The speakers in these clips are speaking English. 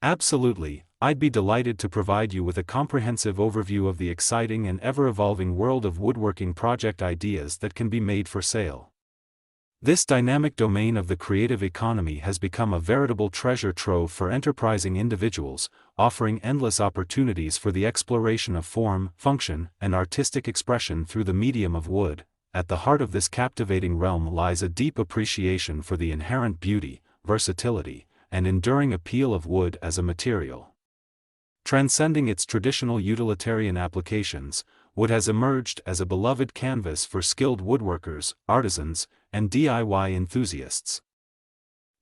Absolutely, I'd be delighted to provide you with a comprehensive overview of the exciting and ever-evolving world of woodworking project ideas that can be made for sale. This dynamic domain of the creative economy has become a veritable treasure trove for enterprising individuals, offering endless opportunities for the exploration of form, function, and artistic expression through the medium of wood. At the heart of this captivating realm lies a deep appreciation for the inherent beauty, versatility, and enduring appeal of wood as a material. Transcending its traditional utilitarian applications, wood has emerged as a beloved canvas for skilled woodworkers, artisans, and DIY enthusiasts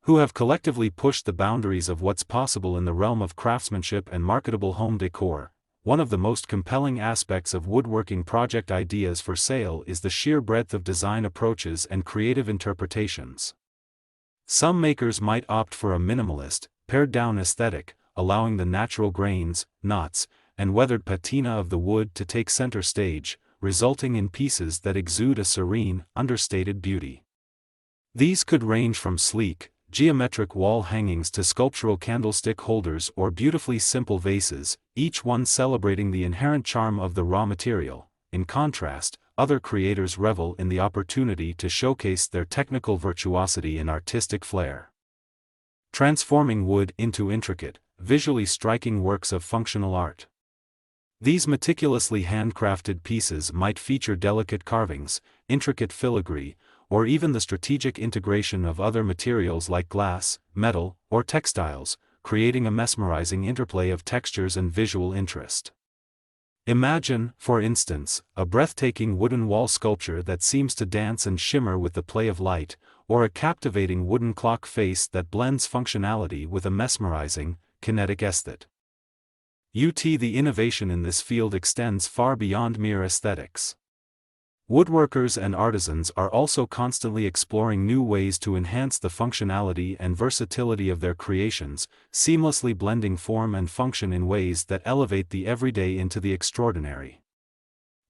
who have collectively pushed the boundaries of what's possible in the realm of craftsmanship and marketable home decor. One of the most compelling aspects of woodworking project ideas for sale is the sheer breadth of design approaches and creative interpretations. Some makers might opt for a minimalist, pared-down aesthetic, allowing the natural grains, knots, and weathered patina of the wood to take center stage, resulting in pieces that exude a serene, understated beauty. These could range from sleek, geometric wall hangings to sculptural candlestick holders or beautifully simple vases, each one celebrating the inherent charm of the raw material. In contrast, other creators revel in the opportunity to showcase their technical virtuosity and artistic flair, transforming wood into intricate, visually striking works of functional art. These meticulously handcrafted pieces might feature delicate carvings, intricate filigree, or even the strategic integration of other materials like glass, metal, or textiles, creating a mesmerizing interplay of textures and visual interest. Imagine, for instance, a breathtaking wooden wall sculpture that seems to dance and shimmer with the play of light, or a captivating wooden clock face that blends functionality with a mesmerizing, kinetic aesthetic. The innovation in this field extends far beyond mere aesthetics. Woodworkers and artisans are also constantly exploring new ways to enhance the functionality and versatility of their creations, seamlessly blending form and function in ways that elevate the everyday into the extraordinary.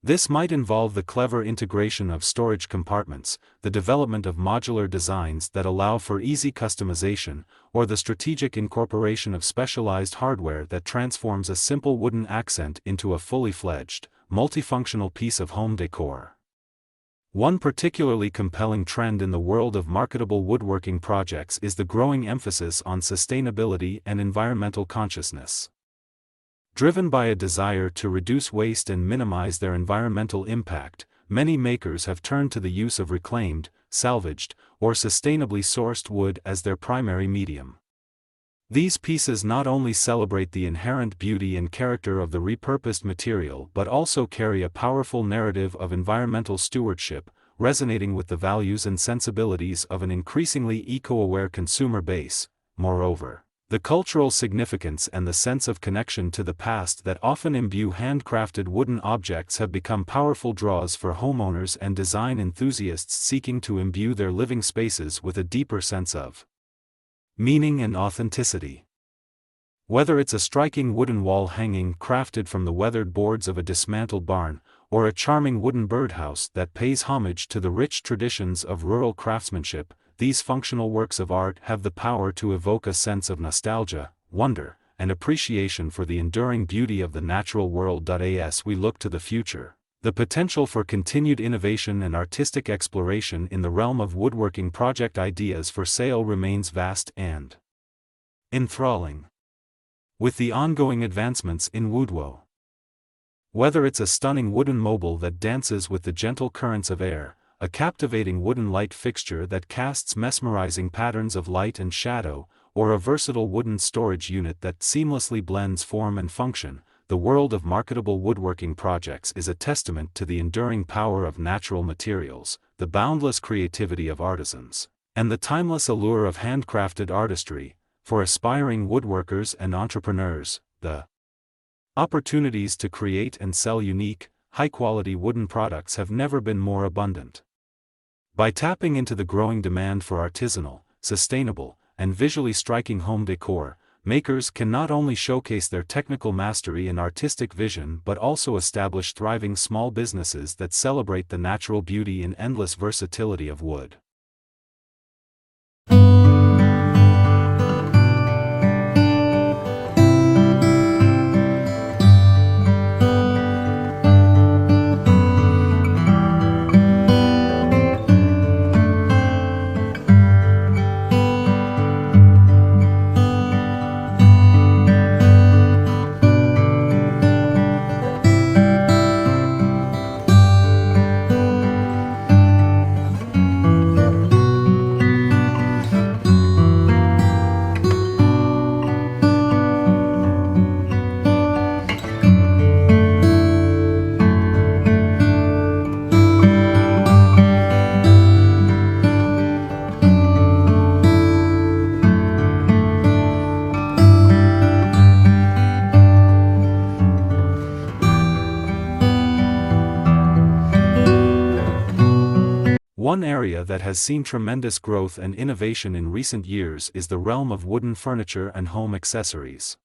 This might involve the clever integration of storage compartments, the development of modular designs that allow for easy customization, or the strategic incorporation of specialized hardware that transforms a simple wooden accent into a fully fledged, multifunctional piece of home decor. One particularly compelling trend in the world of marketable woodworking projects is the growing emphasis on sustainability and environmental consciousness. Driven by a desire to reduce waste and minimize their environmental impact, many makers have turned to the use of reclaimed, salvaged, or sustainably sourced wood as their primary medium. These pieces not only celebrate the inherent beauty and character of the repurposed material but also carry a powerful narrative of environmental stewardship, resonating with the values and sensibilities of an increasingly eco-aware consumer base. Moreover, the cultural significance and the sense of connection to the past that often imbue handcrafted wooden objects have become powerful draws for homeowners and design enthusiasts seeking to imbue their living spaces with a deeper sense of meaning and authenticity. Whether it's a striking wooden wall hanging crafted from the weathered boards of a dismantled barn, or a charming wooden birdhouse that pays homage to the rich traditions of rural craftsmanship, these functional works of art have the power to evoke a sense of nostalgia, wonder, and appreciation for the enduring beauty of the natural world. As we look to the future, the potential for continued innovation and artistic exploration in the realm of woodworking project ideas for sale remains vast and enthralling. With the ongoing advancements in woodwork, whether it's a stunning wooden mobile that dances with the gentle currents of air, a captivating wooden light fixture that casts mesmerizing patterns of light and shadow, or a versatile wooden storage unit that seamlessly blends form and function, the world of marketable woodworking projects is a testament to the enduring power of natural materials, the boundless creativity of artisans, and the timeless allure of handcrafted artistry. For aspiring woodworkers and entrepreneurs, the opportunities to create and sell unique, high-quality wooden products have never been more abundant. By tapping into the growing demand for artisanal, sustainable, and visually striking home decor, makers can not only showcase their technical mastery and artistic vision but also establish thriving small businesses that celebrate the natural beauty and endless versatility of wood. One area that has seen tremendous growth and innovation in recent years is the realm of wooden furniture and home accessories.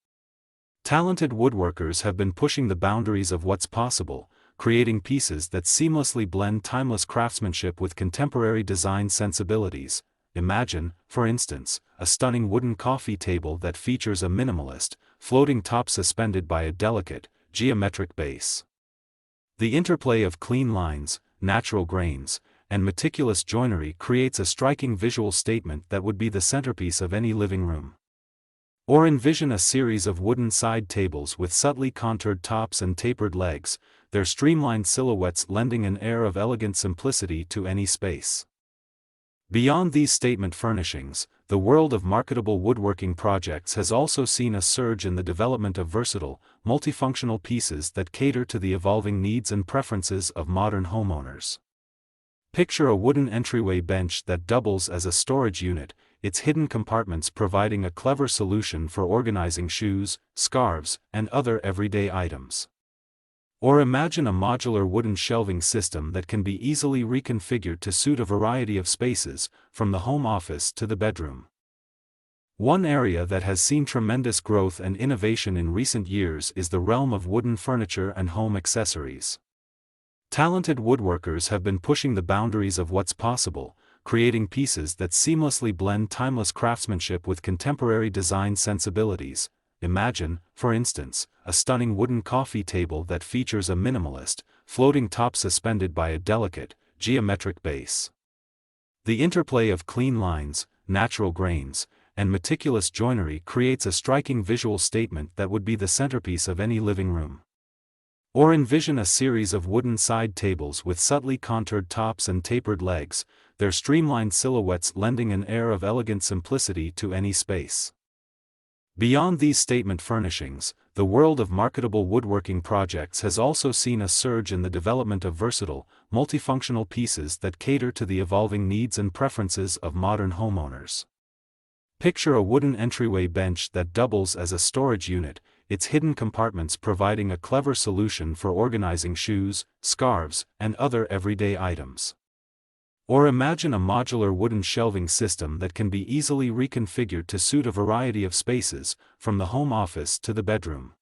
Talented woodworkers have been pushing the boundaries of what's possible, creating pieces that seamlessly blend timeless craftsmanship with contemporary design sensibilities. Imagine, for instance, a stunning wooden coffee table that features a minimalist, floating top suspended by a delicate, geometric base. The interplay of clean lines, natural grains, and meticulous joinery creates a striking visual statement that would be the centerpiece of any living room. Or envision a series of wooden side tables with subtly contoured tops and tapered legs, their streamlined silhouettes lending an air of elegant simplicity to any space. Beyond these statement furnishings, the world of marketable woodworking projects has also seen a surge in the development of versatile, multifunctional pieces that cater to the evolving needs and preferences of modern homeowners. Picture a wooden entryway bench that doubles as a storage unit, its hidden compartments providing a clever solution for organizing shoes, scarves, and other everyday items. Or imagine a modular wooden shelving system that can be easily reconfigured to suit a variety of spaces, from the home office to the bedroom. One area that has seen tremendous growth and innovation in recent years is the realm of wooden furniture and home accessories. Talented woodworkers have been pushing the boundaries of what's possible, creating pieces that seamlessly blend timeless craftsmanship with contemporary design sensibilities. Imagine, for instance, a stunning wooden coffee table that features a minimalist, floating top suspended by a delicate, geometric base. The interplay of clean lines, natural grains, and meticulous joinery creates a striking visual statement that would be the centerpiece of any living room. Or envision a series of wooden side tables with subtly contoured tops and tapered legs, their streamlined silhouettes lending an air of elegant simplicity to any space. Beyond these statement furnishings, the world of marketable woodworking projects has also seen a surge in the development of versatile, multifunctional pieces that cater to the evolving needs and preferences of modern homeowners. Picture a wooden entryway bench that doubles as a storage unit, its hidden compartments providing a clever solution for organizing shoes, scarves, and other everyday items. Or imagine a modular wooden shelving system that can be easily reconfigured to suit a variety of spaces, from the home office to the bedroom.